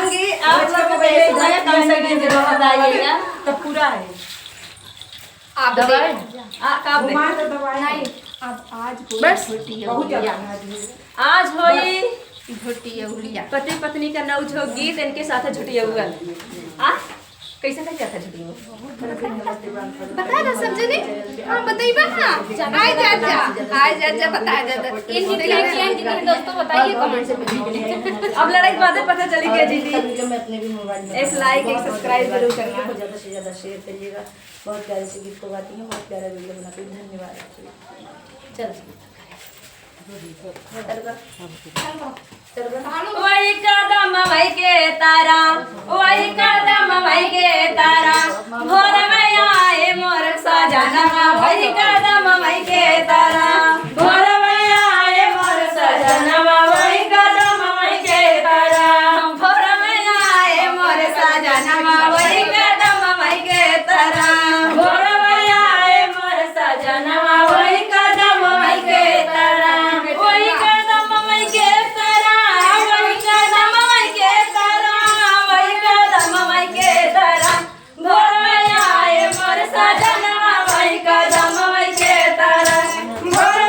बताऊंगी आप लोग को कैसे कौन सा गेम जरूर बताइएगा। तो पूरा है आप दवाई कब नहीं अब आज बस बहुत ज्यादा आज होई झोटी उलिया पति पत्नी का नौज हो गीत इनके साथ झुटिया हुआ आ कैसे कर जाता झुटिया बता ना समझे नहीं हां बताइबा ना आय जा बता जा दोस्तों बताइए कमेंट से। अब लड़ाई की बातें पता चली गई दीदी। एक लाइक एक सब्सक्राइब जरूर करना, ज़्यादा से ज़्यादा शेयर करिएगा। बहुत प्यारे से गीत को गाती हैं, बहुत प्यारा वीडियो बनाती हैं। धन्यवाद। वही कदम वही के तारा, वही कदम वही के तारा, भोर में आए मोर सजनवा। वही कदम वही के तारा, भोर में आए मोर सजनवा। वही कदम वही के तारा, भोर में आए मोर सजनवा। वही कदम वही के तारा, भोर में आए मोर सजनवा। वही कदम वही के तारा, वही कदम वही के तारा, वही कदम वही के तारा, वही कदम वही के तारा, भोर में आए मोर सजनवा। वही कदम वही के तारा, भोर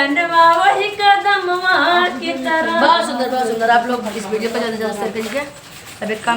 सजनवा वही कदमवा की तरह। बहुत सुंदर आप लोग इस वीडियो को ज़्यादा से ज़्यादा शेयर करिए। अब एक काम